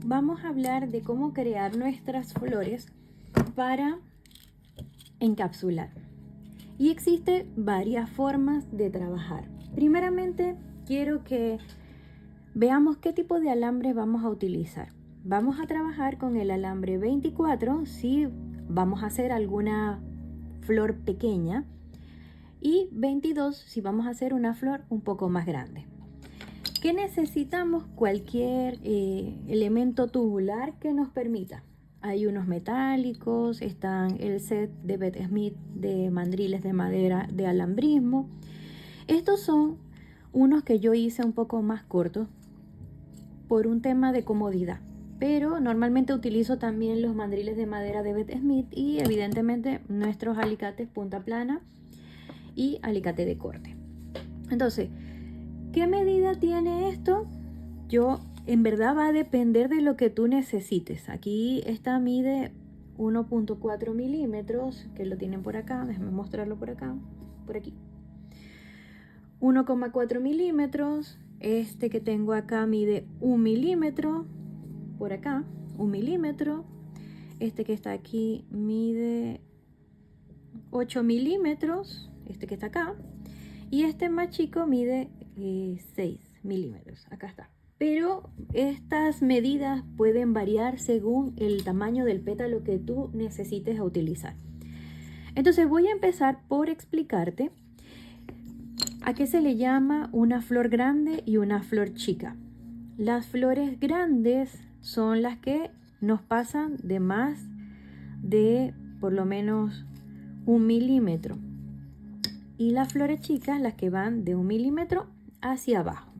vamos a hablar de cómo crear nuestras flores para encapsular. Y existen varias formas de trabajar. Primeramente, quiero que veamos qué tipo de alambre vamos a utilizar. Vamos a trabajar con el alambre 24 si vamos a hacer alguna flor pequeña y 22 si vamos a hacer una flor un poco más grande. ¿Qué necesitamos? Cualquier elemento tubular que nos permita. Hay unos metálicos, están el set de Beth Smith de mandriles de madera de alambrismo. Estos son unos que yo hice un poco más cortos por un tema de comodidad. Pero normalmente utilizo también los mandriles de madera de Beth Smith y evidentemente nuestros alicates punta plana y alicate de corte. Entonces, ¿qué medida tiene esto? En verdad va a depender de lo que tú necesites. Aquí esta mide 1.4 milímetros, que lo tienen por acá. Déjame mostrarlo por acá, por aquí. 1,4 milímetros. Este que tengo acá mide 1 milímetro. Por acá, 1 milímetro. Este que está aquí mide 8 milímetros. Este que está acá. Y este más chico mide 6 milímetros. Acá está. Pero estas medidas pueden variar según el tamaño del pétalo que tú necesites utilizar. Entonces voy a empezar por explicarte a qué se le llama una flor grande y una flor chica. Las flores grandes son las que nos pasan de más de por lo menos 1 milímetro. Y las flores chicas las que van de 1 milímetro hacia abajo.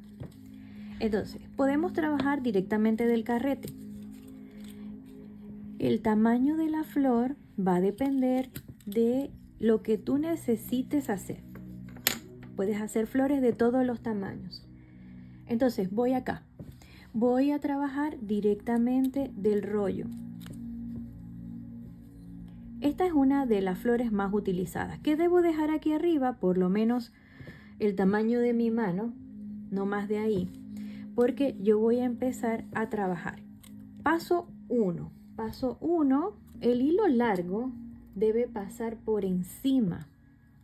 Entonces, podemos trabajar directamente del carrete. El tamaño de la flor va a depender de lo que tú necesites hacer. Puedes hacer flores de todos los tamaños. Entonces, voy acá. Voy a trabajar directamente del rollo. Esta es una de las flores más utilizadas. ¿Qué debo dejar aquí arriba? Por lo menos el tamaño de mi mano, no más de ahí. Porque yo voy a empezar a trabajar. Paso 1. Paso 1, el hilo largo debe pasar por encima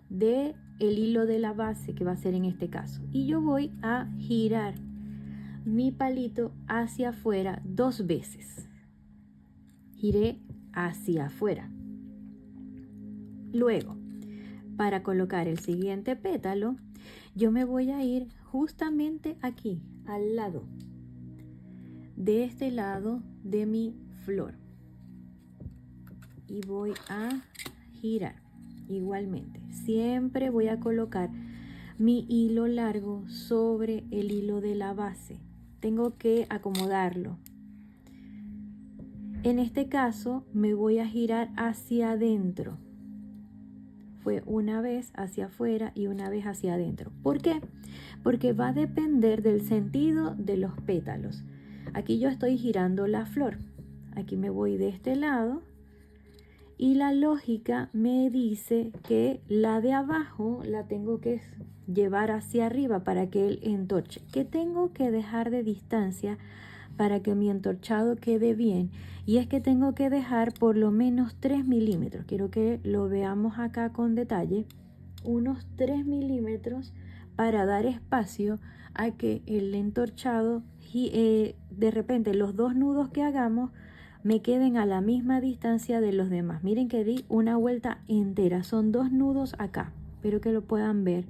del hilo de la base, que va a ser en este caso. Y yo voy a girar mi palito hacia afuera 2 veces. Giré hacia afuera. Luego, para colocar el siguiente pétalo, yo me voy a ir justamente aquí, al lado, de este lado de mi flor. Y voy a girar igualmente. Siempre voy a colocar mi hilo largo sobre el hilo de la base. Tengo que acomodarlo. En este caso me voy a girar hacia adentro. Fue una vez hacia afuera y una vez hacia adentro. ¿Por qué? Porque va a depender del sentido de los pétalos. Aquí yo estoy girando la flor. Aquí me voy de este lado. Y la lógica me dice que la de abajo la tengo que llevar hacia arriba para que él entorche. ¿Qué tengo que dejar de distancia para que mi entorchado quede bien? Y es que tengo que dejar por lo menos 3 milímetros. Quiero que lo veamos acá con detalle. Unos 3 milímetros para dar espacio a que el entorchado, de repente los 2 nudos que hagamos, me queden a la misma distancia de los demás. Miren que di una vuelta entera. Son 2 nudos acá. Espero que lo puedan ver.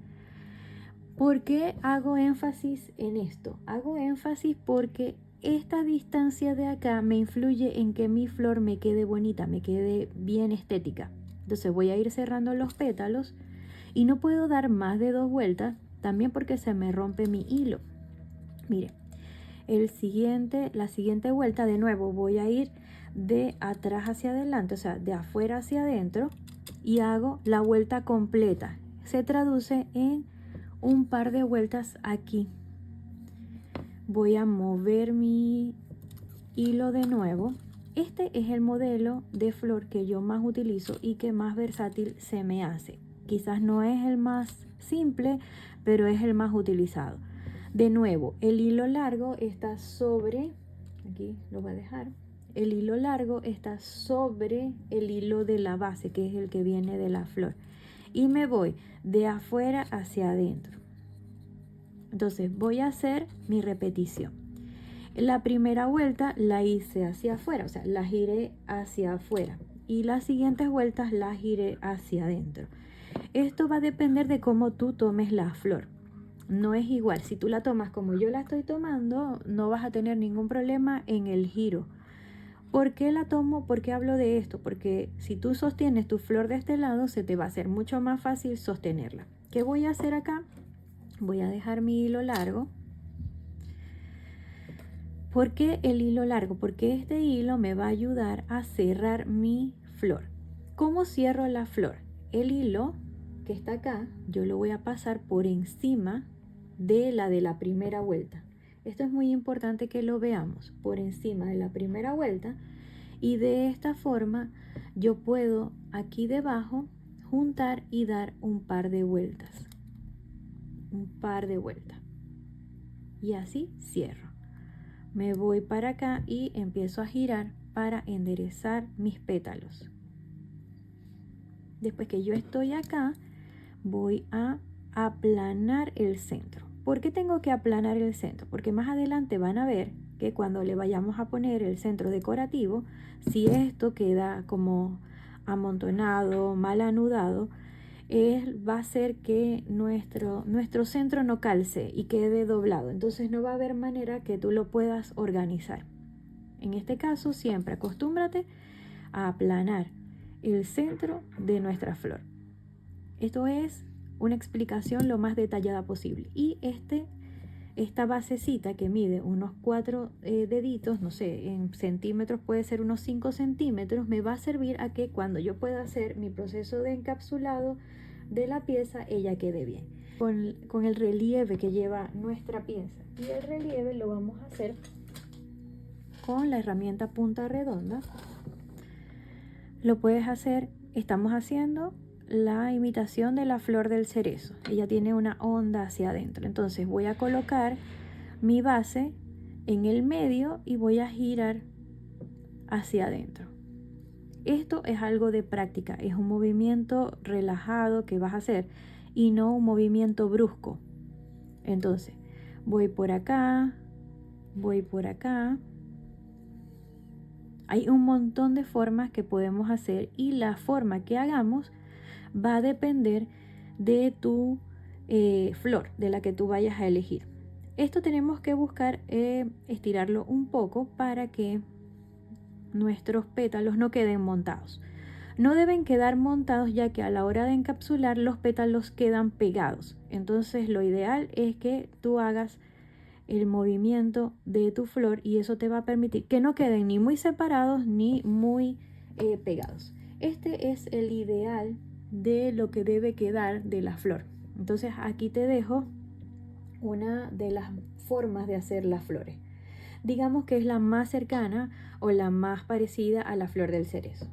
¿Por qué hago énfasis en esto? Hago énfasis porque esta distancia de acá me influye en que mi flor me quede bonita, me quede bien estética. Entonces voy a ir cerrando los pétalos y no puedo dar más de 2 vueltas, también porque se me rompe mi hilo. Miren, la siguiente vuelta de nuevo voy a ir de atrás hacia adelante, o sea, de afuera hacia adentro, y hago la vuelta completa. Se traduce en un par de vueltas aquí. Voy a mover mi hilo de nuevo. Este es el modelo de flor que yo más utilizo y que más versátil se me hace. Quizás no es el más simple, pero es el más utilizado. De nuevo, el hilo largo está sobre aquí lo voy a dejar. El hilo largo está sobre el hilo de la base, que es el que viene de la flor. Y me voy de afuera hacia adentro. Entonces voy a hacer mi repetición. La primera vuelta la hice hacia afuera, o sea, la giré hacia afuera. Y las siguientes vueltas las giré hacia adentro. Esto va a depender de cómo tú tomes la flor. No es igual, si tú la tomas como yo la estoy tomando, no vas a tener ningún problema en el giro. ¿Por qué la tomo? ¿Por qué hablo de esto? Porque si tú sostienes tu flor de este lado, se te va a hacer mucho más fácil sostenerla. ¿Qué voy a hacer acá? Voy a dejar mi hilo largo. ¿Por qué el hilo largo? Porque este hilo me va a ayudar a cerrar mi flor. ¿Cómo cierro la flor? El hilo que está acá, yo lo voy a pasar por encima de la primera vuelta. Esto es muy importante que lo veamos, por encima de la primera vuelta, y de esta forma yo puedo aquí debajo juntar y dar un par de vueltas. Un par de vueltas. Y así cierro. Me voy para acá y empiezo a girar para enderezar mis pétalos. Después que yo estoy acá, voy a aplanar el centro. ¿Por qué tengo que aplanar el centro? Porque más adelante van a ver que cuando le vayamos a poner el centro decorativo, si esto queda como amontonado, mal anudado, va a hacer que nuestro centro no calce y quede doblado. Entonces no va a haber manera que tú lo puedas organizar. En este caso, siempre acostúmbrate a aplanar el centro de nuestra flor. Esto es una explicación lo más detallada posible. Y esta basecita que mide unos 4 deditos, no sé, en centímetros puede ser unos 5 centímetros, me va a servir a que cuando yo pueda hacer mi proceso de encapsulado de la pieza, ella quede bien. Con el relieve que lleva nuestra pieza. Y el relieve lo vamos a hacer con la herramienta punta redonda. Lo puedes hacer, estamos haciendo la imitación de la flor del cerezo. Ella tiene una onda hacia adentro. Entonces voy a colocar mi base en el medio y voy a girar hacia adentro. Esto es algo de práctica, es un movimiento relajado que vas a hacer y no un movimiento brusco. Entonces voy por acá, voy por acá. Hay un montón de formas que podemos hacer y la forma que hagamos va a depender de tu flor, de la que tú vayas a elegir. Esto tenemos que buscar estirarlo un poco para que nuestros pétalos no queden montados. No deben quedar montados ya que a la hora de encapsular los pétalos quedan pegados. Entonces lo ideal es que tú hagas el movimiento de tu flor y eso te va a permitir que no queden ni muy separados ni muy pegados. Este es el ideal de lo que debe quedar de la flor. Entonces aquí te dejo una de las formas de hacer las flores. Digamos que es la más cercana o la más parecida a la flor del cerezo.